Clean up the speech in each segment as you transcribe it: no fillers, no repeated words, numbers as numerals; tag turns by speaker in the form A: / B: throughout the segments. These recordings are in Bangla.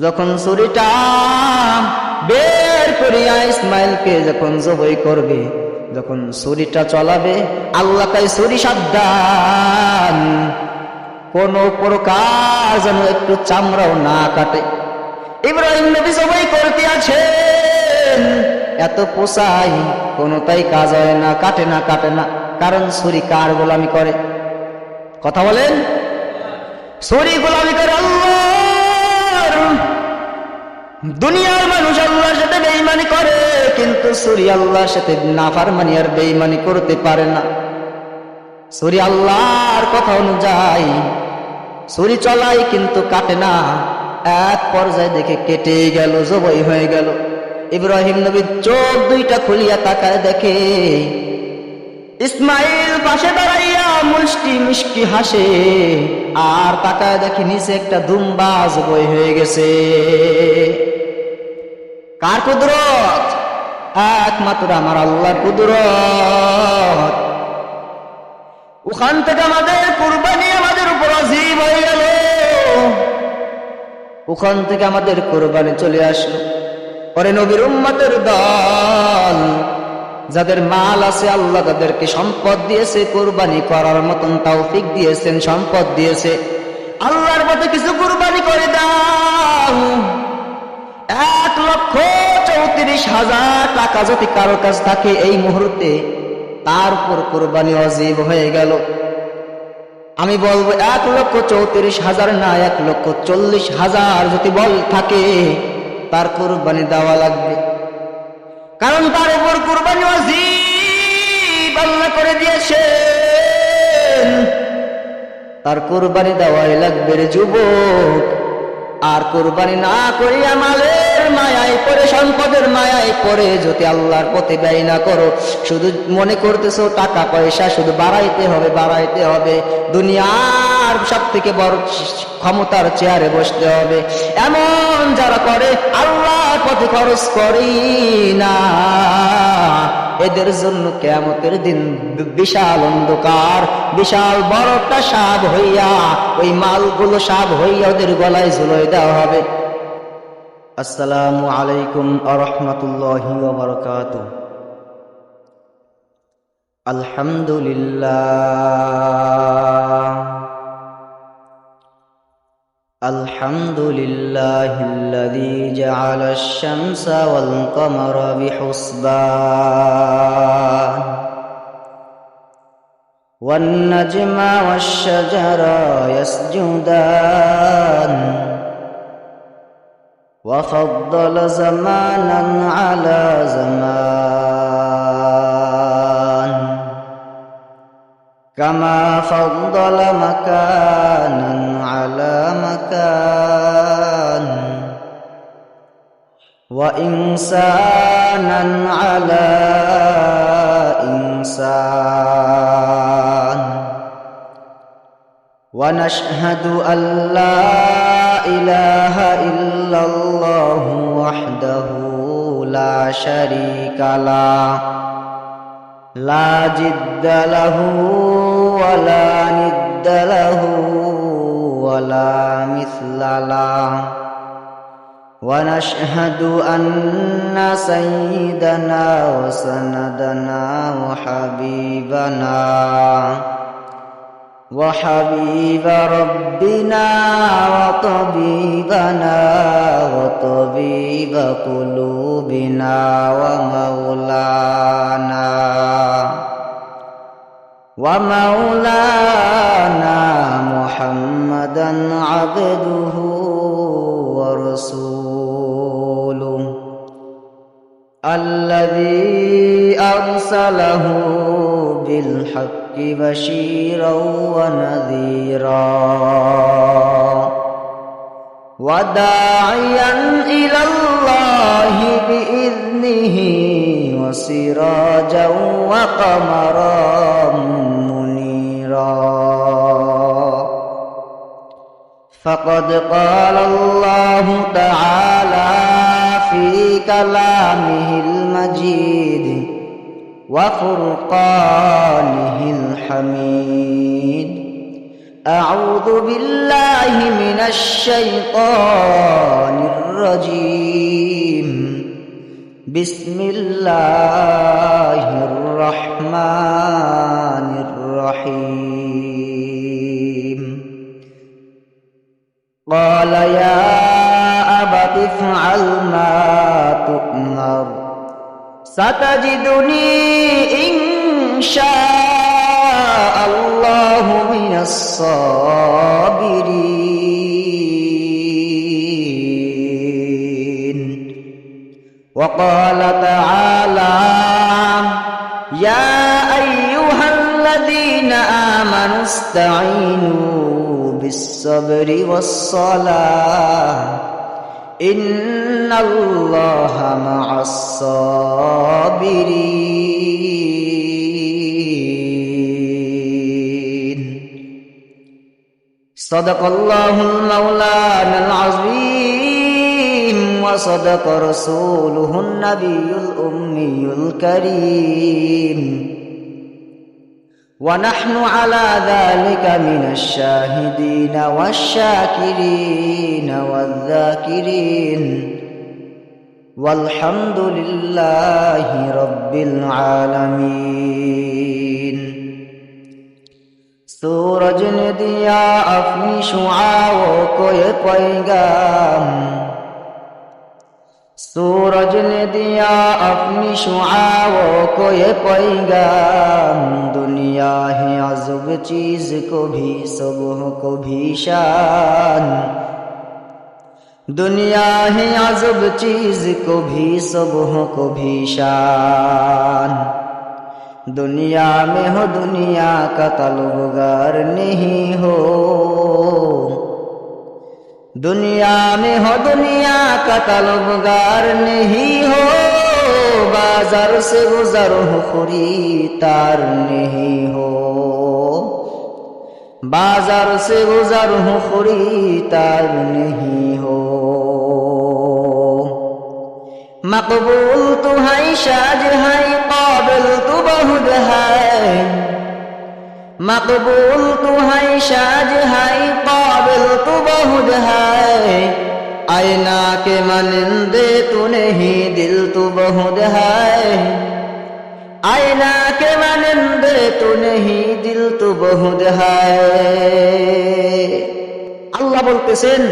A: যখন ছুরিটা বের করিয়া ইসমাইলকে যখন জবাই করবে, যখন ছুরিটা চলাবে, আল্লাহ তাই ছুরি সাবধান, কোন প্রকার যেন একটু চামড়াও না কাটে। ইব্রাহিম নবী জবাই করতে আছেন, এত পোষাই কোনটাই কাজ হয় না, কাটে না, কাটে না। কারণ ছুরি কার গোলামি করে? কথা বলেন। ছুরি গোলামি করে আল্লাহর। দুনিয়ার মানুষ আল্লাহর সাথে বেঈমানি করে, কিন্তু ছুরি আল্লাহর সাথে নাফরমানি আর বেঈমানি করতে পারে না। ছুরি আল্লাহর কথা অনুযায়ী ছুরি চলাই, কিন্তু কাটে না। এক পর্যায়ে দেখে কেটে গেল, জবাই হয়ে গেল। ইব্রাহিম নবীর চোখ দুইটা খুলিয়া তাকায়, দেখে ইসমাইল পাশে দাঁড়াইয়া মুষ্টি মিষ্টি হাসে, আর তাকায় দেখে নিচে একটা দুম্বা জবাই হয়ে গেছে। কার কুদরত? একমাত্র আমার আল্লাহর কুদরত। ওখান থেকে আমাদের কুরবানি আমাদের উপর ওয়াজিব হয়ে গেল। ওখান থেকে আমাদের কুরবানি চলে আসলো। পরে নবীর উম্মতের দল, যাদের মাল আছে আল্লাহ তাদেরকে সম্পদ দিয়েছে, কুরবানি করার মতন তৌফিক দিয়েছেন, সম্পদ দিয়েছে। আল্লাহর পথে কিছু কুরবানি করে দাও। 1,34,000 টাকা যদি কারো কাছ থাকে এই মুহূর্তে, তার উপর কুরবানি ওয়াজিব হয়ে গেল। আমি বলবো 1,34,000 না, 1,40,000 যদি বল থাকে, তার কুরবানি দেওয়া লাগবে। কারণ তার উপর কুরবানি ওয়াজিব আল্লাহ করে দিয়েছেন। তার কুরবানি দেওয়াই লাগবে রে যুবক। আর কুরবানি না করিয়া মালের মায়ায় পড়ে, সম্পদের মায়ায় পড়ে যদি আল্লাহর পথে ব্যয় না করো, শুধু মনে করতেছো টাকা পয়সা শুধু বাড়াইতে হবে, বাড়াইতে হবে, দুনিয়ার সব থেকে বড় ক্ষমতার চেয়ারে বসতে হবে, এমন যারা করে আল্লাহর পথে খরচ করি না, এদের জন্য কিয়ামতের দিন বিশাল অন্ধকার, বিশাল বড়টা সাপ হইয়া, ওই মালগুলো সাপ হইয়া ওদের গলায় ঝুলাই দেওয়া হবে। আসসালামু আলাইকুম ওয়া রাহমাতুল্লাহি ওয়া বারাকাতুহু। আলহামদুলিল্লাহ, আলহামদুলিল্লাহিল্লাযী জাআলাশ শামসা ওয়াল কমারা বিহুসবান ওয়ান নাজমা ওয়াশ শাজারা ইয়াসজুদান ওয়া ফাদ্দালা জামানান আলা জামান কামা ফাদ্দালা মাকানান আলা মাকান ওয়া ইনসানান আলা ইনসান ওয়া নাশহাদু আল্লা ইলাহা ইল্লাল্লাহু ওয়াহদাহু লা শারীকা লাহু লা জিদ্দা লাহু ওয়া লা নিদ্দা লাহু ওয়া লা মিসলা লাহু ওয়া নাশহাদু আন্না সাইয়্যিদানা ওয়া সানাদানা ওয়া হাবিবানা ওয়া হাবিবা রাব্বিনা ওয়া তাবিবানা ওয়া তাবিবা কুলুবিনা ওয়া মাওলানা মুহাম্মাদান আবদুহু ওয়া রাসূলুহু আল্লাযী আরসালাহু বিল হাক্কি বাশীরাও ওয়া নাযীরা ওয়া দাঈয়ান ইলাল্লাহি বিইذনিহি ওয়া সিরাজাও ওয়া কামারাম মুনীরা। ফাকাদ ক্বালা আল্লাহু তাআলা ফি কালামিহিল মাজিদ ওয়া ফুরকানিহিল হামিদ। আউযু বিল্লাহি মিনাশ শাইতানির বিসমিল্লাহির রহমানির রহিম। قال يا أبت افعل ما تؤمر ستجدني إن شاء الله من الصابرين. وقال تعالى يا أيها الذين آمنوا استعينوا بالصبر والصلاة إن الله مع الصابرين. صدق الله المولانا العظيم وصدق رسوله النبي الأمي الكريم ونحن على ذلك من الشاهدين والشاكرين والذاكرين والحمد لله رب العالمين. सूरज ने दिया अपनी शुआओं को ये पैगाम, सूरज ने दिया अपनी शुआओं को ये पैगाम, दुनिया है अजब चीज को भी सुबह को भी शान, दुनिया है अजब चीज को भी सुबह को भी शान. दुनिया में हो दुनिया का तलबगार नहीं हो, दुनिया में हो दुनिया का तलबगार नहीं हो, बाजार से गुजर हो खरीदार नहीं हो, बाजार से गुजर हो खरीदार नहीं हो. मकबूल तो है शाज है काबिल तो बहुत है, मकबूल तो है शाज है काबिल तो बहुत है, आईना के मानिंदे तू नहीं दिल तो बहुत है, आईना के मानिंदे तू नहीं दिल तो बहुत है. अल्लाह बोलतेছেন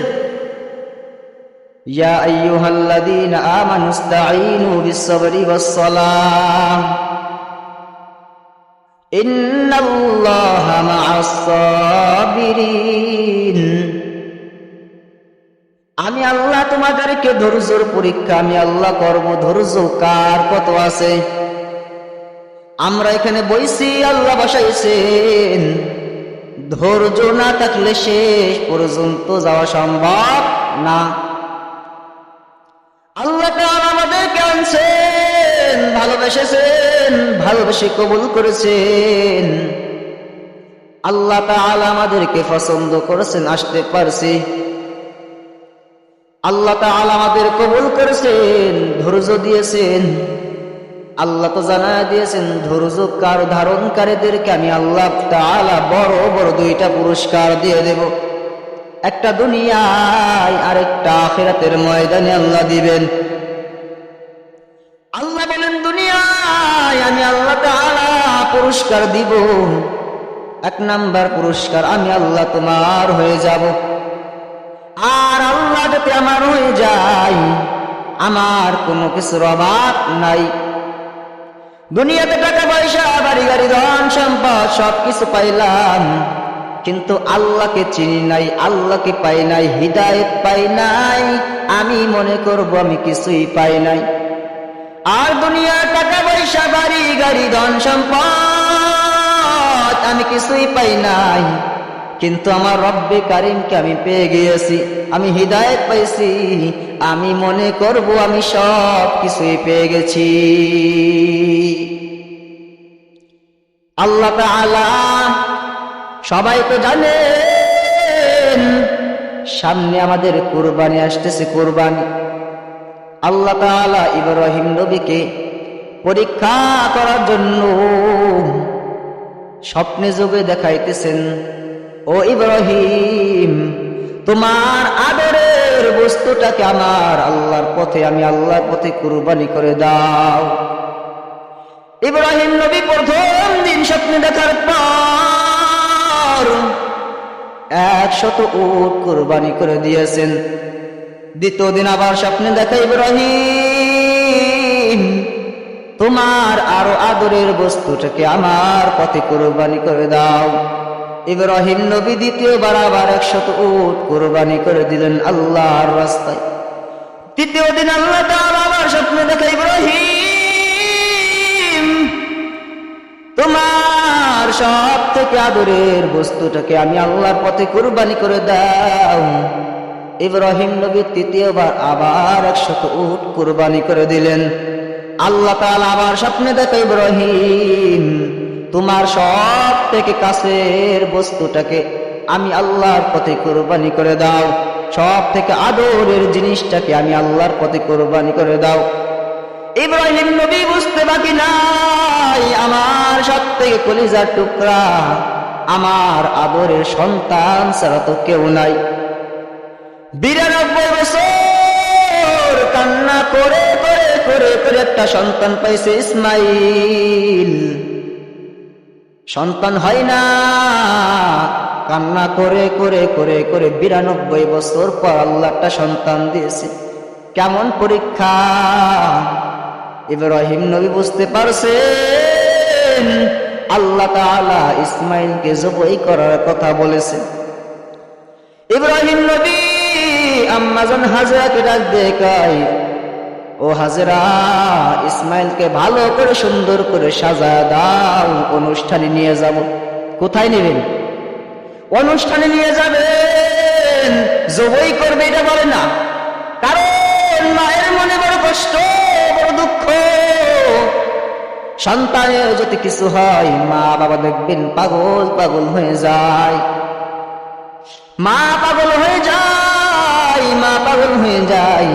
A: या अय्युहल्लज़ीना आमानु इस्ताईनु बिस्सब्रि वस्सलाह इन्नल्लाहा मा'अस-साबिरीन. আমি আল্লাহ তোমাদেরকে ধৈর্যের পরীক্ষা আমি আল্লাহ করব, ধৈর্য কার কত আছে. আমরা এখানে বইছি, আল্লাহ বসাইছেন, ধৈর্য না থাকলে শেষ পর্যন্ত যাওয়া সম্ভব না. আল্লাহ তাআলা আমাদেরকে আনছেন, ভালোবেসেছেন, ভালোবেসে কবুল করেছেন. আল্লাহ তাআলা আমাদেরকে পছন্দ করেছেন, আসতে পারছি. আল্লাহ তাআলা আমাদের কবুল করেছেন, ধৈর্য দিয়েছেন. আল্লাহ তো জানায় দিয়েছেন ধৈর্য কার ধারণকারীদেরকে আমি আল্লাহ তাআলা বড় বড় দুইটা পুরস্কার দিয়ে দেব, একটা দুনিয়ায় আর একটা আখিরাতের ময়দানে আল্লাহ দিবেন. আল্লাহ বলেন দুনিয়ায় আমি আল্লাহ তাআলা পুরস্কার দিব, এক নাম্বার পুরস্কার আমি আল্লাহ তোমার হয়ে যাব. আর আল্লাহ যাতে আমার হয়ে যায়, আমার কোনো কিছুর অভাব নাই. দুনিয়াতে টাকা পয়সা বাড়ি গাড়ি ধন সম্পদ সবকিছু পাইলাম, কিন্তু আল্লাহকে চিনি নাই, আল্লাহকে পাই নাই, হিদায়াত পাই নাই, আমি মনে করব আমি কিছুই পাই নাই. আর দুনিয়ার টাকা পয়সা বাড়ি গাড়ি ধন সম্পদ আমি কিছুই পাই নাই, কিন্তু আমার রব্বে কারিমকে আমি পেয়ে গিয়েছি, আমি হিদায়াত পাইছি, আমি মনে করব আমি সব কিছুই পেয়ে গেছি. আল্লাহ তাআলা সবাই তো জানেন সামনে আমাদের কুরবানি আসতেছে, কুরবানি। আল্লাহ তাআলা ইব্রাহিম নবীকে পরীক্ষা করার জন্য স্বপ্নে যোগে দেখাইতেছেন, ও ইব্রাহিম, তোমার আদরের আদরের বস্তুটাকে আমার আল্লাহর পথে, আমি আল্লাহর পথে কুরবানি করে দাও। ইব্রাহিম নবী প্রথম দিন স্বপ্নে দেখার পর 100 উট কুরবানি করে দিয়েছেন। দ্বিতীয় দিন আবার স্বপ্নে দেখা, ইব্রাহিম তোমার আরো আদরের বস্তুটাকে আমার পথে কুরবানি করে দাও। ইব্রাহিম নবী দ্বিতীয়বার আবার 100 উট কুরবানি করে দিলেন আল্লাহর রাস্তায়। তৃতীয় দিন আল্লাহ তাআলা আবার স্বপ্নে দেখা, ইব্রাহিম তোমার সব থেকে আদরের বস্তুটাকে আমি আল্লাহর পথে কুরবানি করে দাও। ইব্রাহিম নবী তৃতীয়বার আবার 100 উট কুরবানি করে দিলেন। আল্লাহ তাআলা আবার স্বপ্নে দেখা, ইব্রাহিম তোমার সব থেকে কাছের বস্তুটাকে আমি আল্লাহর পথে কুরবানি করে দাও। সব থেকে আদরের জিনিসটাকে আমি আল্লাহর পথে কুরবানি করে দাও। ইব্রাহিম নবী বুঝতে বাকি নাই, আমার সব থেকে কলিজার টুকরা, আমার আদরের সন্তান ছাড়া তো কেউ নাই। 92 বছর কান্না করে করে করে করে একটা সন্তান পাইছে ইসমাইল। সন্তান হয় না, কান্না করে করে করে করে 92 বছর পর আল্লাহ একটা সন্তান দিয়েছে। কেমন পরীক্ষা! ইব্রাহিম নবী বুঝতে পারছেন আল্লাহ তাআলা ইসমাইলকে জবাই করার কথা বলেছে। ইব্রাহিম নবী আম্মাজান হাজরাকে ডাক দিয়ে কয়, ও হাজরা, ইসমাইলকে ভালো করে সুন্দর করে সাজায় দাও, অনুষ্ঠানে নিয়ে যাব। কোথায় নেবেন? অনুষ্ঠানে নিয়ে যাবেন, জবাই করবে এটা বলে না, কারণ মায়ের মনে বড় কষ্ট, বড় দুঃখ। সন্তানের যদি কিছু হয়, মা বাবা দেখবেন পাগল পাগল হয়ে যায়, মা পাগল হয়ে যায়, মা পাগল হয়ে যায়।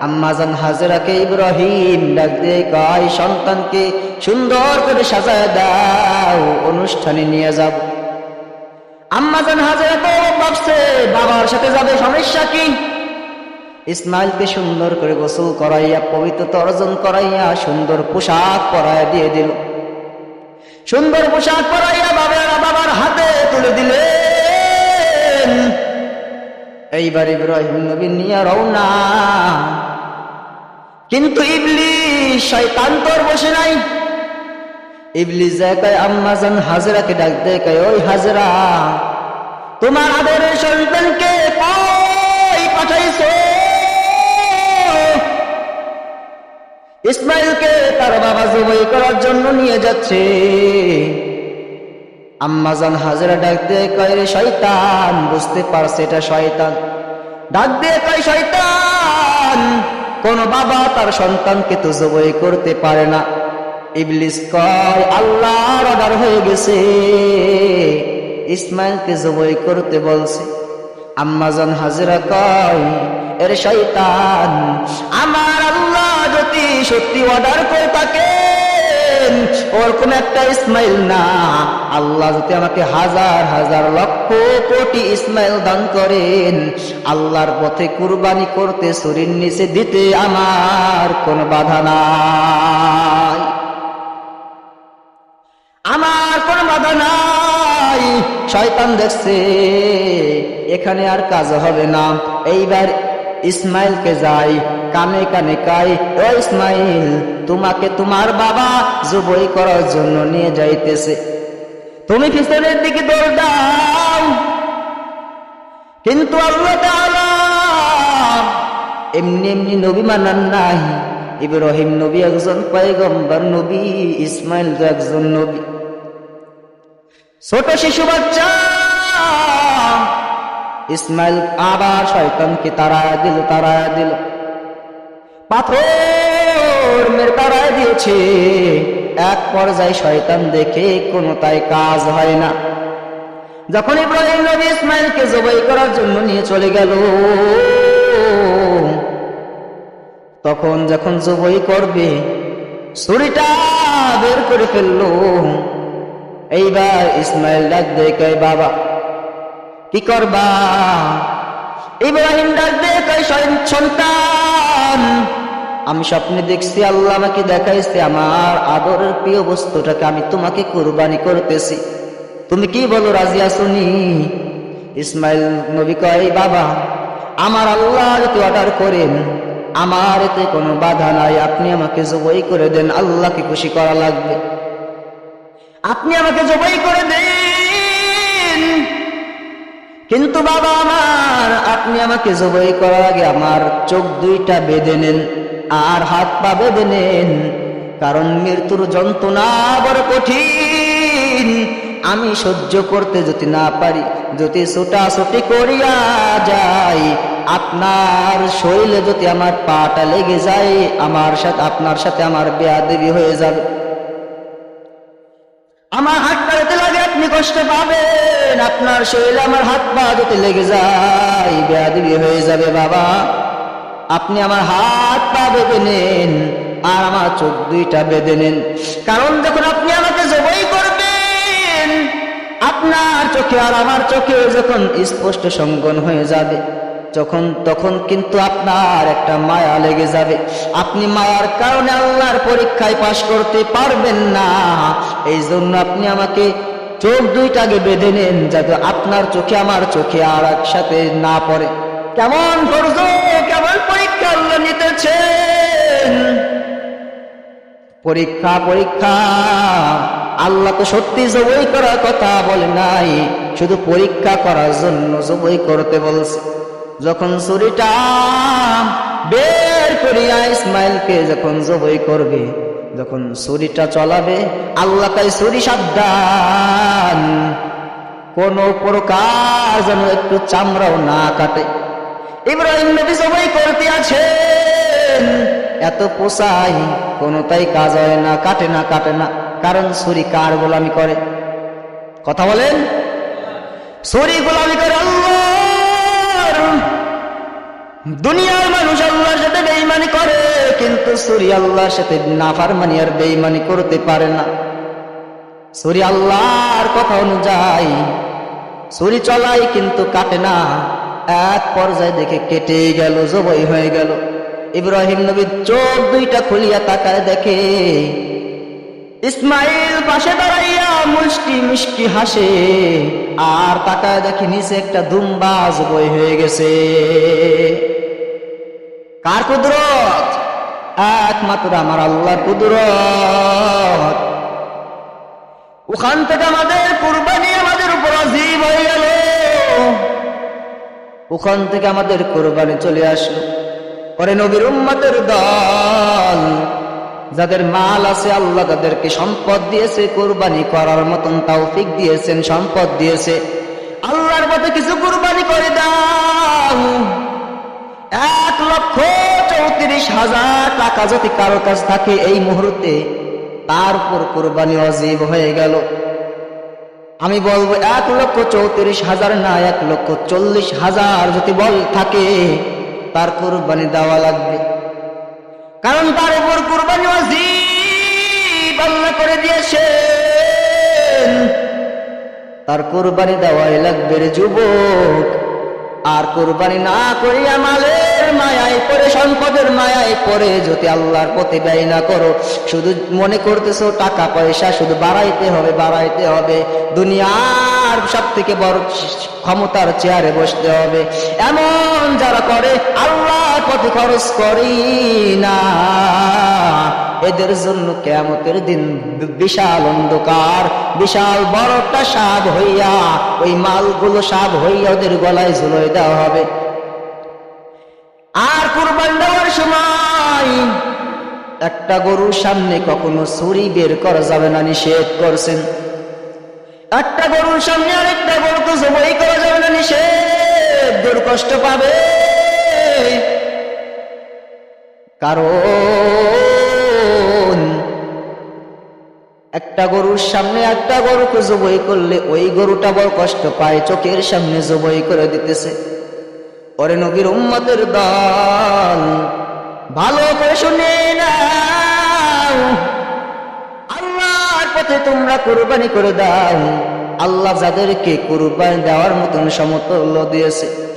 A: আম্মাজান হাজরাকে ইব্রাহিম ডাক দিয়ে কয়, সন্তানকে সুন্দর করে সাজায় দাও, অনুষ্ঠানে নিয়ে যাব। আম্মাজান হাজরা তো ভাবছে বাবার সাথে যাবে, সমস্যা কি? ইসমাইলকে সুন্দর করে গোসল করাইয়া, পবিত্রতা অর্জন করাইয়া, সুন্দর পোশাক পরাইয়া দিয়ে দিল। সুন্দর পোশাক পরাইয়া বাবার হাতে তুলে দিলেন। এইবার ইব্রাহিম নবী নিয়ে রওনা। কিন্তু ইবলিস শয়তান তোর বসে নাই। ইবলিস যায় কয়, আম্মাজান হাজরাকে ডাক দেয় কয়, ওই হাজরা, তোমার আদরের সন্তানকে কই পাঠাইছো? ইসমাইলকে তার বাবা জবাই করার জন্য নিয়ে যাচ্ছে। আম্মাজান হাজরা ডাক দিয়ে কয়, রে শয়তান, বুঝতে পারছে এটা শয়তান। ডাক দিয়ে কয়, শয়তান, কোন বাবা তার সন্তানকে তো জবাই করতে পারে না। ইবলিস কয়, আল্লাহর অর্ডার হয়ে গেছে, ইসমাইলকে জবাই করতে বলছে। আম্মাজান হাজরা কয়, এর শয়তান, আমার আল্লাহ যদি সত্যি অর্ডার করে থাকেন, ওরকম একটা ইসমাইল না, আল্লাহ যদি আমাকে হাজার হাজার লক্ষ কোটি ইসমাইল দান করেন, আল্লাহর পথে কুরবানি করতে শরীর নিচে দিতে আমার কোনো বাধা নাই, আমার কোনো বাধা নাই। শয়তান দেখছে এখানে আর কাজ হবে না, এইবার ইসমাইলকে যাই কানে কানে কাই, ও ইসমাইল, তোমাকে তোমার বাবা জবাই করার জন্য নিয়ে যাইতেছে, তুমি পিছনের দিকে দৌড় দাও। কিন্তু আল্লাহ তাআলা এমনি এমনি নবী মানান নাই। ইব্রাহিম নবী একজন পয়গম্বর নবী, ইসমাইল একজন নবী। ছোট শিশু বাচ্চা ইসমাইল আবার শয়তানকে তাড়ায় দিল, পাথর মেরে তাড়ায় দিয়েছে। এক পর্যায়ে শয়তান দেখে কোনো তাই কাজ হয় না। যখন ইব্রাহিম নবী ইসমাইলকে জবাই করার জন্য নিয়ে চলে গেল, তখন যখন জবাই করবে, ছুরিটা বের করে ফেললো। এইবার ইসমাইল ডাক দেয়, কয়, বাবা কি করবা? ইব্রাহিম ডাক দিয়ে কয়, সন্তান, আমি স্বপ্নে দেখছি আল্লাহ আমাকে দেখাইছে আমার আদরের প্রিয় বস্তুটাকে আমি তোমাকে কুরবানি করতেছি, তুমি কি বলো, রাজি আছনি? ইসমাইল নবী কয়, বাবা, আমার আল্লাহ যদি অর্ডার করেন আমার এতে কোনো বাধা নাই, আপনি আমাকে জবাই করে দেন, আল্লাহকে খুশি করা লাগবে, আপনি আমাকে জবাই করে দেন। কিন্তু বাবা আমার, আপনি আমাকে জবাই করার আগে আমার চোখ দুইটা বেঁধে নেন আর হাত পা বেঁধে নেন, কারণ মৃত্যুর যন্ত্রণা বড় কঠিন, আমি সহ্য করতে যদি না পারি, যদি ছোটাছুটি করিয়া যাই, আপনার শরীরে যদি আমার পাটা লেগে যায়, আপনার সাথে আমার বেয়াদবি হয়ে যাবে, আমার হাত পা যদি লাগে আপনি কষ্ট পাবেন, আপনার শরীরে আমার হাত পা যদি লেগে যায় বেয়াদবি হয়ে যাবে, বাবা আপনি আমার হাত পা বেঁধে নেন আর আমার চোখ দুইটা বেঁধে নেন, কারণ যখন আপনি আমাকে জবাই করবেন আপনার চোখে আর আমার চোখে যখন স্পষ্ট সঙ্গন হয়ে যাবে, তখন কিন্তু আপনার একটা মায়া লেগে যাবে, আপনি মায়ার কারণে আল্লাহর পরীক্ষায় পাশ করতে পারবেন না, এই জন্য আপনি আমাকে চোখ দুইটাকে বেঁধে নেন যাতে আপনার চোখে আমার চোখে আর একসাথে না পড়ে। কেমন ধৈর্য, কেমন পরীক্ষা আল্লাহ নিতেছেন, পরীক্ষা পরীক্ষা। আল্লাহ তো সত্যি জবাই করার কথা বলে নাই, শুধু পরীক্ষা করার জন্য জবাই করতে বলছে। যখন ছুরিটা বের করিয়া ইসমাইলকে যখন জবাই করবে, যখন ছুরিটা চলাবে, আল্লাহ তাই ছুরি সাবধান, কোন প্রকার যেন একটু চামড়াও না কাটে। ইব্রাহিম নবী জবাই করতে আছেন, এত পোষাই কোনটাই কাজ হয় না, কাটে না, কারণ ছুরি কার গোলামি করে? কথা বলেন, ছুরি গোলামি করে আল্লাহর। দুনিয়ার মানুষ আল্লাহর সাথে বেঈমানি করে, কিন্তু ছুরি আল্লাহর সাথে নাফরমানি আর বেঈমানি করতে পারে না। ছুরি আল্লাহর কথা অনুযায়ী ছুরি চলাই কিন্তু কাটে না, এক পর্যায়ে দেখে কেটে গেল, জবাই হয়ে গেল। ইব্রাহিম নবীর চোখ দুইটা খুলিয়া তাকায় দেখে ইসমাইল পাশে দাঁড়াইয়া মুষ্টি মিষ্টি হাসে, আর তাকায় দেখে নিচে একটা দুম্বা জবাই হয়ে গেছে। কার কুদরত? একমাত্র আমার আল্লাহর কুদরত। ওখান থেকে আমাদের কুরবানি আমাদের উপর ওয়াজিব হয়ে গেল, ওখান থেকে আমাদের কুরবানি চলে আসলো। পরে নবীর উম্মতের দল, যাদের মাল আছে আল্লাহ তাদেরকে সম্পদ দিয়েছে, কুরবানি করার মতন তৌফিক দিয়েছেন, সম্পদ দিয়েছে, আল্লাহর পথে কিছু কুরবানি করে দাও। 1,34,000 টাকা যদি কারো কাছ থাকে এই মুহূর্তে, তার উপর কুরবানি ওয়াজিব হয়ে গেল। আমি বলবো 1,34,000 না, 1,40,000 যদি বল থাকে, তার কুরবানি দেওয়া লাগবে, কারণ তার উপর কুরবানি ওয়াজিব আল্লাহ করে দিয়েছেন, তার কুরবানি দেওয়াই লাগবে রে যুবক। আর কুরবানি না করিয়া মালের মায়ায় পড়ে, সম্পদের মায়ায় পড়ে যদি আল্লাহর পথে ব্যয় না করো, শুধু মনে করতেছো টাকা পয়সা শুধু বাড়াইতে হবে, দুনিয়ার সব থেকে বড় ক্ষমতার চেয়ারে বসতে হবে, এমন যারা করে আল্লাহর পথে খরচ করি না, এদের জন্য কিয়ামতের দিন বিশাল অন্ধকার, বিশাল বড় একটা সাপ হইয়া, ওই মালগুলো সাপ হইয়া ওদের গলায় ঝুলিয়ে দেওয়া হবে। আর কুরবানি দেওয়ার সময় একটা গরুর সামনে কখনো ছুরি বের করা যাবে না, নিষেধ করছেন। একটা গরুর সামনে আরেকটা গরুকে জবাই করা যাবে না, নিষেধ, গরু কষ্ট পাবে। কারণ একটা গরুর সামনে একটা গরুকে জবাই করলে ওই গরুটা বড় কষ্ট পায়, চোখের সামনে জবাই করে দিতেছে। পরে নবীর উম্মতের দল, ভালো করে শুনে নাও, আল্লাহর পথে তোমরা কুরবানি করে দাও, আল্লাহ যাদেরকে কুরবানি দেওয়ার মতন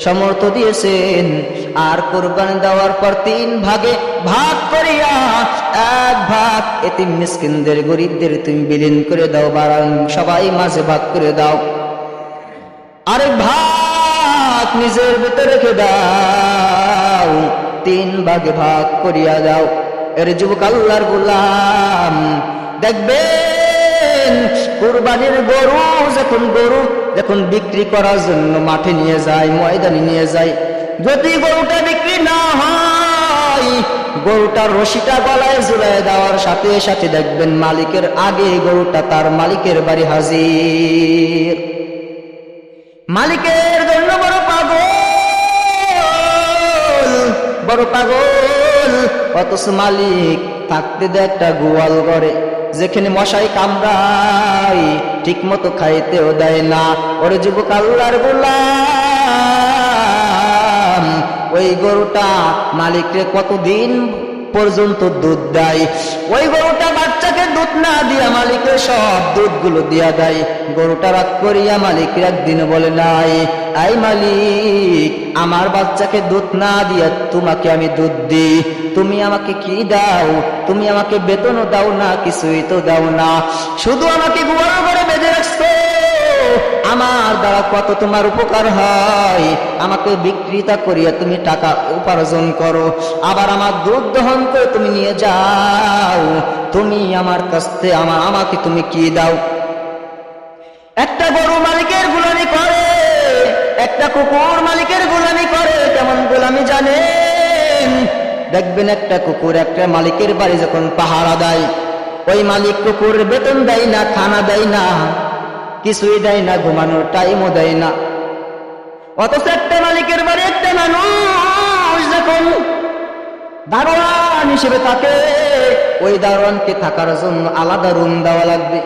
A: সমর্থ দিয়েছেন, আর কুরবানি দেওয়ার পর 3 ভাগে ভাগ করিয়া 1 ভাগ এতিম মিসকিনদের গরিবদের তুমি বিলীন করে দাও, বারান সবাই মাঝে ভাগ করে দাও, আরেক ভাগ নিজের ভিতরে রেখে দাও, 3 ভাগে ভাগ করিয়া দাও। এর যুবক আল্লাহর গোলাম, দেখবেন কুরবানির গরু যখন বিক্রি করার জন্য মাঠে নিয়ে যায়, ময়দানে নিয়ে যায়, যদি গরুটা বিক্রি না হয়, গরুটার রশিটা গলায় ঝুলায় দেওয়ার সাথে সাথে দেখবেন মালিকের আগে গরুটা তার মালিকের বাড়ি হাজির। মালিকের জন্য বড় পাগল, অথচ মালিক থাকতে দেয় একটা গোয়াল ঘরে, যেখানে মশাই কামড়ায়, ঠিক মতো খাইতেও দেয় না। ওরে যুবক আল্লাহর গোলাম, ওই গরুটা মালিকরে কতদিন পর্যন্ত দুধ দেয়? ওই গরুটা বাচ্চাকে দুধ না দিয়া মালিকের সব দুধগুলো দিয়া দেয়। গরুটা রাগ করিয়া মালিকের একদিন বলে নাই, আই মালিক, আমার বাচ্চাকে দুধ না দিয়া তোমাকে আমি দুধ দিই, তুমি আমাকে কি দাও? তুমি আমাকে বেতনও দাও না, কিছুই তো দাও না, শুধু আমাকে গোয়াল ঘরে বেঁধে রাখছো। আমার দ্বারা কত তোমার উপকার হয়, আমাকে বিক্রিতা করিয়া তুমি টাকা উপার্জন করো, আবার আমার দুধ দহন করে তুমি নিয়ে যাও, তুমি আমার কাছ থেকে আমাকে তুমি কি দাও? একটা গরু মালিকের গোলামি করে, একটা কুকুর মালিকের গোলামি করে। কেমন গোলামি জানেন? দেখবেন একটা কুকুর একটা মালিকের বাড়ি যখন পাহারা দেয়, ওই মালিক কুকুরের বেতন দেয় না, খানা দেয় না, কিছুই দেয় না, ঘুমানোর টাইমও দেয় না। অথচ একটা মালিকের বাড়ি একটা মানুষ যখন দারোয়ান হিসেবে থাকে, ওই দারোয়ানকে থাকার জন্য আলাদা রুম দেওয়া লাগবে,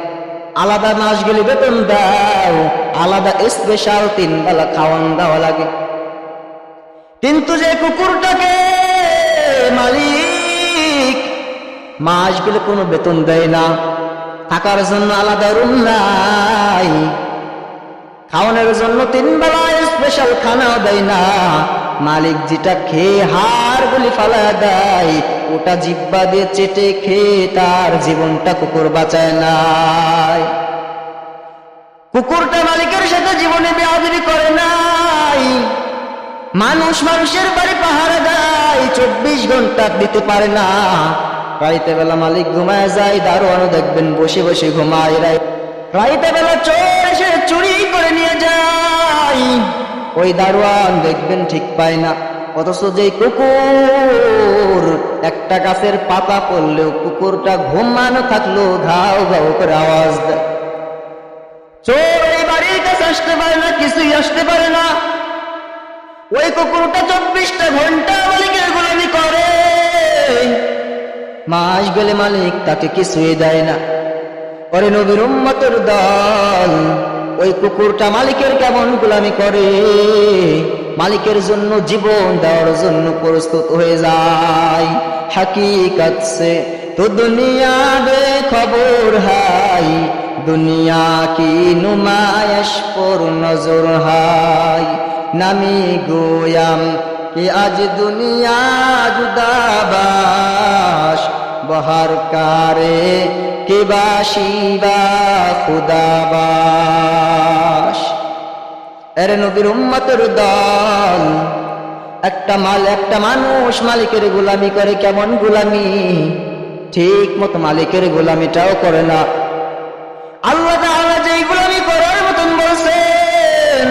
A: আলাদা মাস গেলে বেতন দাও, আলাদা স্পেশাল 3 বেলা খাওয়ান দেওয়া লাগে। কিন্তু যে কুকুরটাকে মালিক মাস গেলে কোনো বেতন দেয় না, থাকার জন্য আলাদা রুম নাই, খাওয়ানোর জন্য 3 বেলা স্পেশাল খানাও দেয় না, মালিক যেটা খেয়ে হাড় গুলি ফালা দেয়, ওটা জিব্বা দিয়ে চেটে খেয়ে তার জীবনটা কুকুর বাঁচায় নাই। কুকুরটা মালিকের সাথে জীবনে বেয়াদবি করে নাই, মানুষের বাড়ি পাহারা দেয়, 24 ঘন্টা দিতে পারে না। রাইতে বেলা মালিক ঘুমায় যায়, দারোয়ানও দেখবেন বসে বসে ঘুমায়। রাইতে বেলা চোর এসে চুরি করে নিয়ে যায়, ওই দারোয়ান দেখবেন ঠিক পায় না। অথচ যে কুকুর একটা গাছের পাতা পড়লেও কুকুরটা ঘুমানো থাকলো ঘাও ঘাও করে আওয়াজ দেয়। চোর এই বাড়ির কাছে আসতে পারে না, কিছুই আসতে পারে না। ওই কুকুরটা 24টা ঘন্টা মালিকের গোলামি করে, মাস গেলে মালিক তাকে কিছুই দেয় না। ওরে নবীর উম্মতের দল, ওই কুকুরটা মালিকের কেমন গোলামি করে, মালিকের জন্য জীবন দেওয়ার জন্য প্রস্তুত হয়ে যায়। हकीकत से तो दुनिया बेखबर है, दुनिया की नुमाइश पर नजर है। नमी गोयाम कि आज दुनिया जुदाबाश, बहर कारे कि बाशिबा खुदाबाश। এর নবীর উম্মতের দল, একটা মানুষ মালিকের গোলামি করে। কেমন গোলামি? ঠিক মতো মালিকের গোলামিটাও করে না। আল্লাহ তাআলা যেই গোলামি করার মতন বলছেন,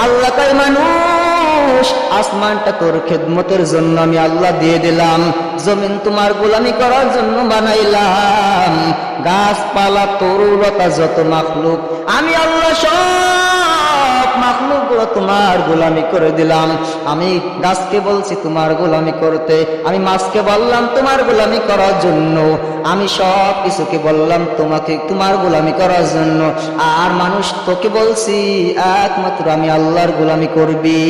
A: আল্লাহ কয় মানুষ আসমানটা তোর খেদমতের জন্য আমি আল্লাহ দিয়ে দিলাম, জমিন তোমার গোলামি করার জন্য বানাইলাম, গাছপালা তরুলতা যত মাখলুক আমি আল্লাহ সব মাখলুকগুলো তোমার গোলামি করে দিলাম। আমি গাছকে বলছি তোমার গোলামি করতে, আমি মাছকে বললাম তোমার গোলামি করার জন্য, আমি সব কিছুকে বললাম তোমাকে তোমার গোলামি করার জন্য। আর মানুষ তোকে বলছি একমাত্র আমি আল্লাহর গোলামি করবি।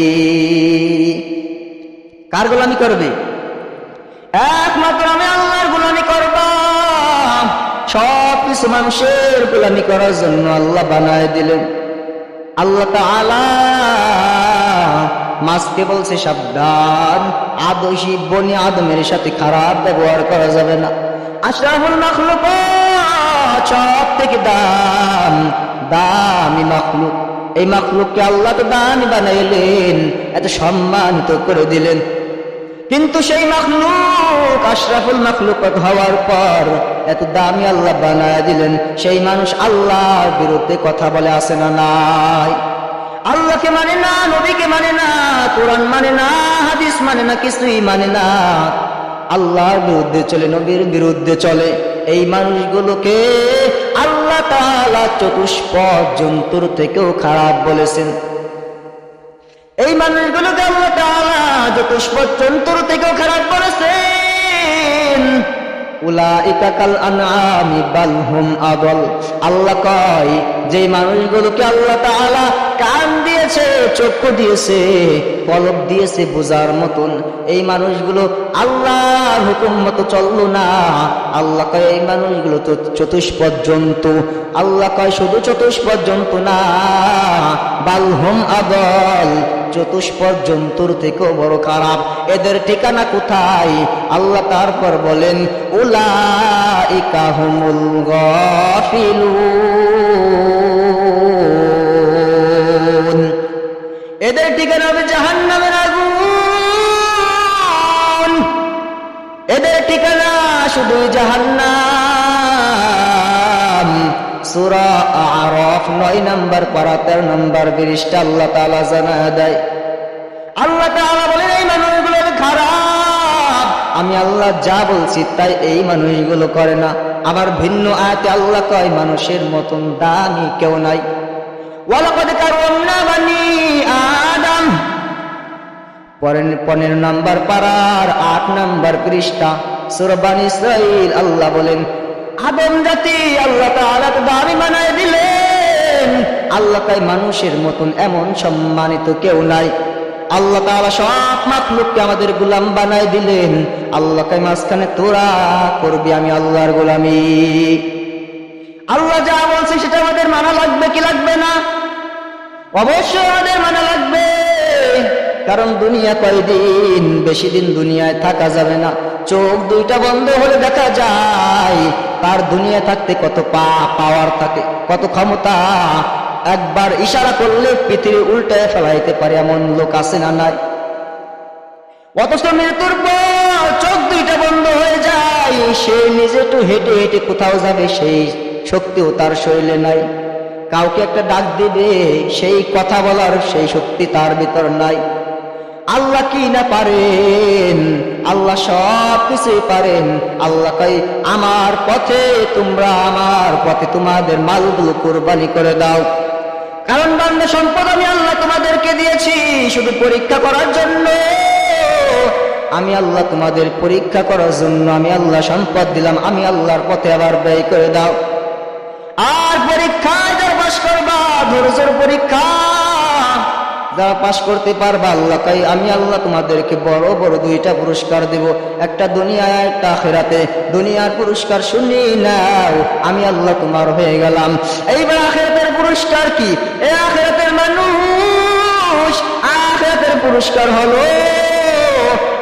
A: কার গোলামি করবি? একমাত্র আমি আল্লাহর গোলামি করবা। সব কিছু মানুষের গোলামি করার জন্য আল্লাহ বানায় দিলেন। আল্লাহ তাআলা মাছকে বলছে সাবধান, আদর্শী বনি আদমের সাথে খারাপ ব্যবহার করা যাবে না। আশরাফুল মাখলুকাত, সব থেকে দামি মাখলুক, এই মাখলুককে আল্লাহ তো দামি বানাইলেন, এত সম্মানিত করে দিলেন। কিন্তু সেই মাখলুক আশরাফুল মাখলুকাত হওয়ার পর এত দামি আল্লাহ বানায় দিলেন, সেই মানুষ আল্লাহর বিরুদ্ধে কথা বলে, আসে না নাই? আল্লাহকে মানে না, নবীকে মানে না, কোরআন মানে না, হাদিস মানে না, কিছুই মানে না, আল্লাহর বিরুদ্ধে চলে, নবীর বিরুদ্ধে চলে। এই মানুষগুলোকে আল্লাহ তাআলা চতুষ্পদ জন্তুর থেকেও খারাপ বলেছেন। এই মানুষগুলোকে আল্লাহ তাআলা চতুষ্পদ জন্তুর থেকেও খারাপ বলেছেন। উলাইকা কাল আনআমি বাল হুম আদল। আল্লাহ কয় যে মানুষগুলোকে আল্লাহ তাআলা কান দিয়েছে, চক্ষু দিয়েছে, কলব দিয়েছে বোঝার মতন, এই মানুষগুলো আল্লাহর হুকুম মতো চললো না। আল্লাহ কয় এই মানুষগুলো তো চতুষ্পদ জন্তু। আল্লাহ কয় শুধু চতুষ্পদ জন্তু না, বাল হুম আদল, চতুষ্পদ জন্তুর থেকেও বড় খারাপ। এদের ঠিকানা কোথায়? আল্লাহ তারপর বলেন উলাইকা হুমুল গাফিলুন। এদের ঠিকানা হবে জাহান্নামের আগুন, এদের ঠিকানা শুধু জাহান্নাম। সূরা আরাফ 9 নম্বর পারা 13 নম্বর পৃষ্ঠা আল্লাহ তাআলা জানায় দেয়। আল্লাহ তাআলা বলেন এই মানুষগুলো খারাপ, আমি আল্লাহ যা বলছি তাই এই মানুষগুলো করে না। আবার ভিন্ন আয়াতে আল্লাহ কয় মানুষের মতন দামি কেউ নাই। ওয়ালাকাদ কাররামনা বানি আদম, 15 নম্বর পারার 8 নম্বর পৃষ্ঠা সূরা বানী ইসরাঈল আল্লাহ বলেন আদম জাতি আল্লাহ তাআলা তো দামি বানায় দিলেন। আল্লাহ কয় মানুষের মতন এমন সম্মানিত কেউ নাই। আল্লাহ তাআলা সব মাখলুককে আমাদের গোলাম বানায় দিলেন। আল্লাহ কয় মাঝখানে তোরা করবি, আমি আল্লাহর গোলামি। আল্লাহ যা বলছে সেটা আমাদের মানা লাগবে কি লাগবে না? অবশ্যই আমাদের মানা লাগবে, কারণ দুনিয়া কয়দিন, বেশি দিন দুনিয়ায় থাকা যাবে না। চোখ দুইটা বন্ধ হলে দেখা যায় তার দুনিয়া থাকতে কত পাওয়ার থাকে, কত ক্ষমতা। একবার ইশারা করলে পৃথিবী উল্টায় ফেলাইতে পারে এমন লোক আছে না নাই? অথচ মৃত্যুর পর চোখ দুইটা বন্ধ হয়ে যায়, সে নিজে একটু হেঁটে হেঁটে কোথাও যাবে সেই শক্তিও তার শরীরে নাই। কাউকে একটা ডাক দিবে সেই কথা বলার সেই শক্তি তার ভিতর নাই। আল্লাহ কি না পারেন? আল্লাহ সব কিছুই পারেন। আল্লাহ কয় আমার পথে তোমরা, আমার পথে তোমাদের মালগুলো কুরবানি করে দাও, কারণ বান্দা সম্পদ আমি আল্লাহ তোমাদেরকে দিয়েছি শুধু পরীক্ষা করার জন্য। আমি আল্লাহ তোমাদের পরীক্ষা করার জন্য আমি আল্লাহ সম্পদ দিলাম, আমি আল্লাহর পথে আবার ব্যয় করে দাও। আর পরীক্ষায় যারা পাশ করবা, ধৈর্যের পরীক্ষা যারা পাশ করতে পারবা, আল্লাহ কয় আমি আল্লাহ তোমাদেরকে বড় বড় 2টা পুরস্কার দেব, একটা দুনিয়ায় একটা আখিরাতে। দুনিয়ার পুরস্কার শুনি নাও, আমি আল্লাহ তোমার হয়ে গেলাম। এইবার আখিরাতের পুরস্কার কি? এই আখিরাতের মানুষ, আখিরাতের পুরস্কার হলো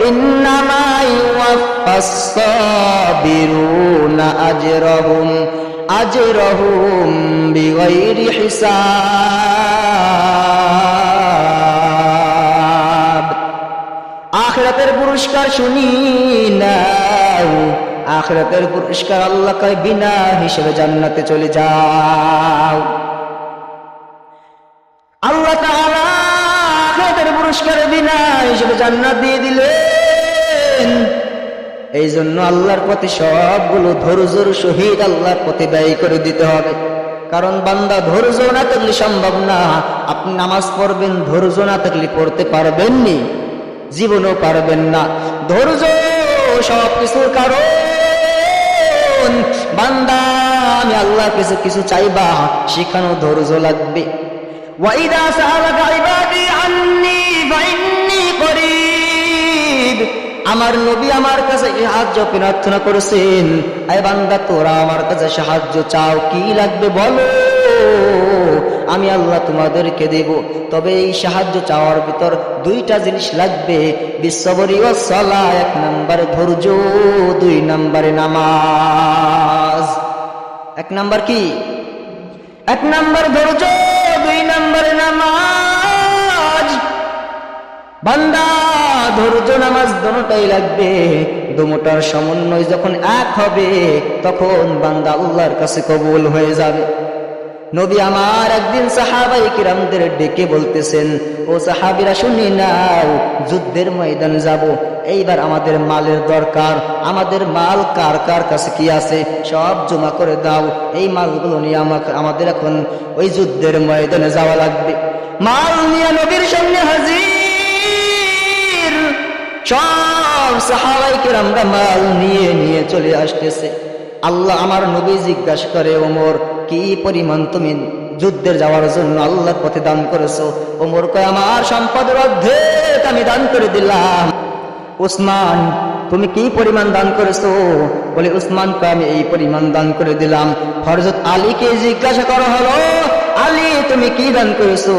A: ইন্নামা ইউওয়াফাস সাবিরুনা আজরাহুম বিগাইরি হিসাব। আখিরাতের পুরস্কার শুনি নাও, আখিরাতের পুরস্কার আল্লাহ কয় বিনা হিসেবে জান্নাতে চলে যাও। আল্লাহ তাআলা আখিরাতের পুরস্কার বিনা হিসেবে জান্নাত দিয়ে দিলেন। এই জন্য আল্লাহর পথে সবগুলো ধৈর্যের সহিত আল্লাহর পথে ব্যয় করে দিতে হবে। কারণ বান্দা ধৈর্য না থাকলে সম্ভব না। আপনি নামাজ পড়বেন, ধৈর্য না থাকলে পড়তে পারবেননি, জীবনও পারবেন না। ধৈর্য সব কিছুর কারণ। বান্দা আমি আল্লাহর কাছে কিছু চাইবা, সেখানেও ধৈর্য লাগবে। ওয়াইদা সাআলাকা ইবাদি আন্নী ফাইন্নী করিব। আমার নবী আমার কাছে সাহায্য প্রার্থনা করেছেন, আয় বান্দা তোরা আমার কাছে সাহায্য চাও, কি লাগবে বলো, আমি আল্লাহ তোমাদেরকে দেব। তবে এই সাহায্য চাওয়ার ভিতর দুইটা জিনিস লাগবে, বিশ্ববরী ও সালা, 1 নম্বরে ধৈর্য, 2 নম্বরে নামাজ। 1 নম্বর কি? 1 নম্বর ধৈর্য, 2 নম্বরে নামাজ। বান্দা ধৈর্য নামাজ দুটোই লাগবে। দুটোটার সমন্বয় যখন এক হবে তখন বান্দা আল্লাহর কাছে কবুল হয়ে যাবে। নবী আমার একদিন সাহাবায়ে কিরামদের ডেকে বলতেছেন, ও সাহাবীরা শুনে নাও, যুদ্ধের ময়দানে যাব, এইবার আমাদের মালের দরকার, আমাদের মাল কার কার কাছে কি আছে সব জমা করে দাও, এই মালগুলো নিয়ে আমাদের এখন ওই যুদ্ধের ময়দানে যাওয়া লাগবে। মাল নিয়ে নবীর সামনে হাজির, সব সাহাবায়ে কিরামরা মাল নিয়ে চলে আসতেছে। আল্লাহ আমার নবী জিজ্ঞাসা করে, ওমর কি পরিমাণ তুমি যুদ্ধের যাওয়ার জন্য আল্লাহর পথে দান করেছো? ওমর কয়, আমার সম্পদের অর্ধেক আমি দান করে দিলাম। উসমান, তুমি কি পরিমাণ দান করেছো? বলে উসমান কয়, আমি এই পরিমাণ দান করে দিলাম। হযরত আলীকে জিজ্ঞাসা করা হলো, আলী তুমি কি দান করেছো?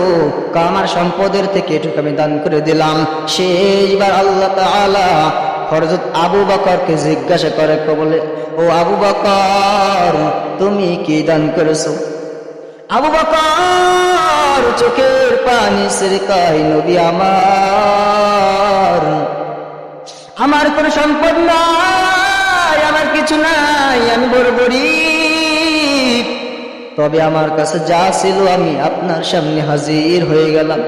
A: আমার সম্পদের থেকে এটুকু আমি দান করে দিলাম। শেষবার আল্লাহ তাআলা হযরত আবু বকরকে জিজ্ঞাসা করে, বলে, ও আবু বকর তুমি কি দান করেছো? আবু বকর চোখের পানি ছেড়ে কয়, নবী আমার কোনো সম্পদ নাই, আমার কিছু নাই, আমি বড় গরীব, তবে আমার কাছে যা ছিল আমি আপনার সামনে হাজির হয়ে গেলাম।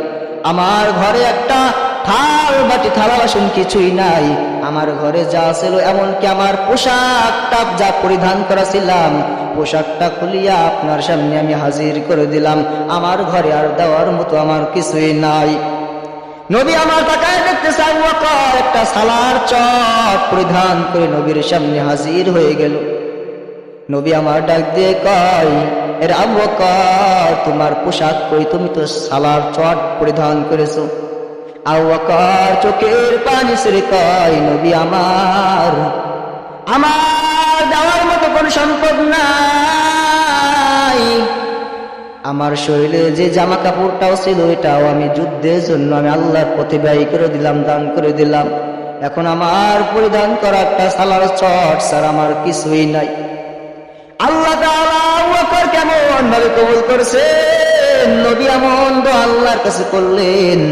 A: আমার ঘরে একটা থাল বাটি থালা বাসন কিছুই নাই, আমার ঘরে যা ছিল এমনকি আমার পোশাকটা যা পরিধান করা ছিলাম পোশাকটা খুলিয়া আপনার সামনে আমি হাজির করে দিলাম। আমার ঘরে আর দেওয়ার মতো আমার কিছুই নাই। নবী আমার তাকায় দেখতেছে, আবু বকর একটা সালার চট পরিধান করে নবীর সামনে হাজির হয়ে গেল। নবী আমার ডাক দিয়ে কয়, এর আবু বকর তোমার পোশাক কই? তুমি তো সালার চট পরিধান করেছো। আবু বকর চোখের পানি ছেড়ে কয়, নবী আমার দেওয়ার মতো কোনো সম্পদ নাই, আমার শরীরে যে জামা কাপড়টাও ছিল এটাও আমি যুদ্ধের জন্য আমি আল্লাহর পথে ব্যয় করে দিলাম, দান করে দিলাম। এখন আমার পরিধান করা একটা সালার চট স্যার আমার কিছুই নাই। আল্লাহ তাআলা আবু বকর কেমন ভাবে কবুল করেছেন, নবী এমন দোয়া আল্লাহর কাছে করলেন।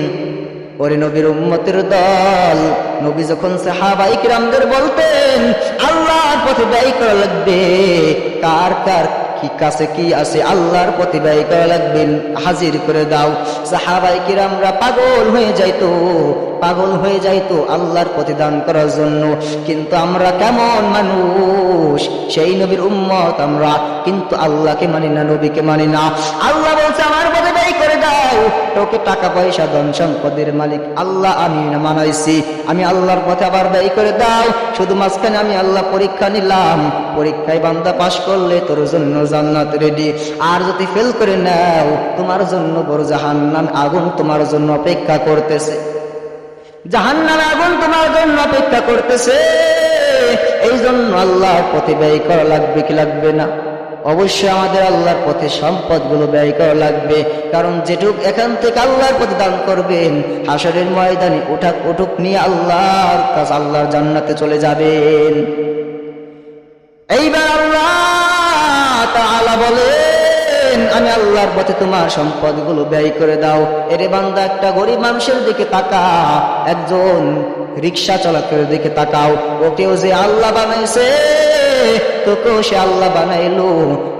A: ওরে নবীর উম্মতের দল, নবী যখন সাহাবায়ে কিরামদের বলতেন আল্লাহর পথে ব্যয় করা লাগবে, কার কার কি কাছে কি আছে আল্লাহর পথে ব্যয় করা লাগবে, হাজির করে দাও। সাহাবায়ে কিরামরা পাগল হয়ে যাইতো আল্লাহর পথে দান করার জন্য। কিন্তু আমরা কেমন মানুষ, সেই নবীর উম্মত আমরা, কিন্তু আল্লাহকে মানি না, নবীকে মানি না। আল্লাহ বলছে আমার পথে ব্যয় করে দাও, তোকে টাকা পয়সা ধন সম্পদের মালিক আল্লাহ আমি না মানাইছি, আমি আল্লাহর পথে আবার ব্যয় করে দাও। শুধু মাঝখানে আমি আল্লাহ পরীক্ষা নিলাম, পরীক্ষায় বান্দা পাশ করলে তোর জন্য জান্নাত রেডি, আর যদি ফেল করে নাও তোমার জন্য বড় জাহান্নাম আগুন তোমার জন্য অপেক্ষা করতেছে, জাহান্নাম আগুন তোমার জন্য অপেক্ষা করতেছে। এই জন্য আল্লাহর পথে ব্যয় করা লাগবে কি লাগবে না? অবশ্যই আমাদের আল্লাহর পথে সম্পদগুলো ব্যয় করা লাগবে, কারণ যেটুক এখান থেকে আল্লাহর পথে দান করবেন হাসরের ময়দানে উঠুক নিয়ে আল্লাহর কাছে আল্লাহর জান্নাতে চলে যাবেন। এইবার আল্লাহ তাআলা বলেন, আমি আল্লাহর পথে তোমার সম্পদগুলো ব্যয় করে দাও। এরে বান্দা একটা গরিব মানুষের দিকে তাকা, একজন রিক্সা চালকের দিকে তাকাও, ওকেও যে আল্লাহ বানাইছে তোকেও সে আল্লাহ বানাইলো।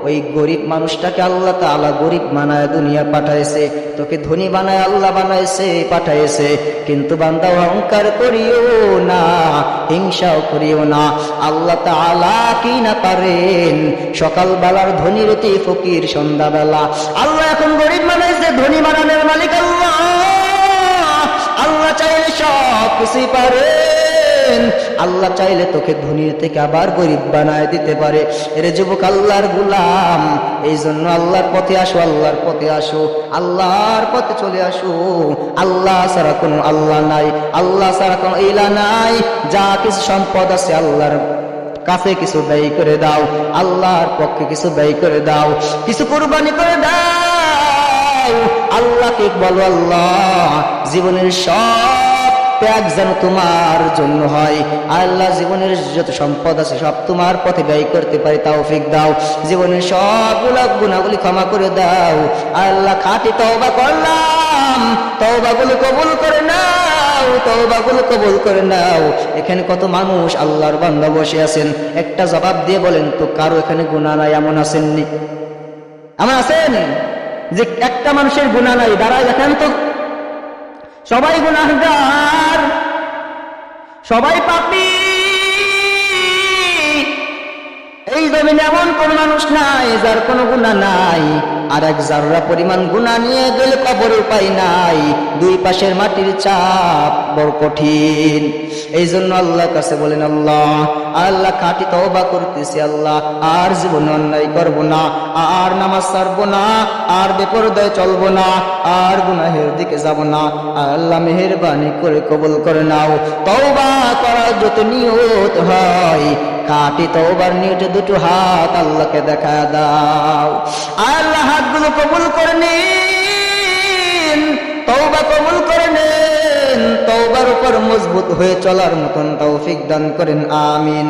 A: ওই গরিব মানুষটাকে আল্লাহ তাআলা গরিব বানায় দুনিয়া পাঠাইছে, তোকে ধনী বানায় আল্লাহ বানাইছে পাঠাইছে। কিন্তু বান্দা অহংকার করিও না, হিংসাও করিও না। আল্লাহ তাআলা কি না পারেন, সকাল বেলার ধনীর অতি ফকির সন্ধ্যাবেলা। আল্লাহ এখন গরিব বানাইছে, ধনী বানানোর মালিক আল্লাহ। আল্লাহ চাইলে সব কিছুই পারেন, আল্লাহ চাইলে তোকে ধনীর থেকে আবার গরিব বানায় দিতে পারে। এরে যুবক আল্লাহর গোলাম, এই জন্য আল্লাহর পথে আসো, আল্লাহর পথে আসো, আল্লাহর পথে চলে আসো। আল্লাহ ছাড়া কোনো আল্লাহ নাই, আল্লাহ ছাড়া কোনো ইলাহ নাই। যা কিছু সম্পদ আছে আল্লাহর কাছে কিছু ব্যয় করে দাও, আল্লাহর পক্ষে কিছু ব্যয় করে দাও, কিছু কুরবানি করে দাও। দাও। আল্লাহকে বলো, আল্লাহ জীবনের সব ত্যাগ যেন তোমার জন্য হয়। আল্লাহ জীবনের যত সম্পদ আছে সব তোমার পথে ব্যয় করতে পারি তৌফিক দাও। জীবনের সবগুলো গুনাহগুলি ক্ষমা করে দাও। আল্লাহ খাঁটি তওবা করলাম, তওবাগুলো কবুল করে নাও, তওবাগুলো কবুল করে নাও। এখানে কত মানুষ আল্লাহর বান্দা বসে আছেন, একটা জবাব দিয়ে বলেন তো, কারো এখানে গুনাহ নাই এমন আছেননি? এমন আছেন যে একটা মানুষের গুনাহ নাই? দাঁড়ায় দেখেন তো, সবাই গুনাহগার, সবাই পাপী। এই জমিনে এমন কোন মানুষ নাই যার কোনো গুনাহ নাই। আর এক জাররা পরিমাণ গুনাহ নিয়ে গেলে কবরে উপায় নাই। দুই পাশের মাটির চাপ বড় কঠিন। এই জন্য আল্লাহর কাছে বলেন, আল্লাহ আল্লাহ খাঁটি তওবা করতেছি, আল্লাহ আর জীবনে অন্যায় করব না, আর নামাজ ছাড়বো না, আর বেপরদায় চলবো না, আর গুনাহের দিকে যাব না। আল্লাহ মেহেরবানি করে কবুল করে নাও। তওবা করার যত নিয়ত হয়, খাঁটি তওবার নিয়ত দুটো হাত আল্লাহকে দেখা দাও। আল্লাহ হাতগুলো কবুল করে নিন, তওবা কবুল করে নিন, তওবার উপর মজবুত হয়ে চলার মতন তৌফিক দান করেন, আমিন।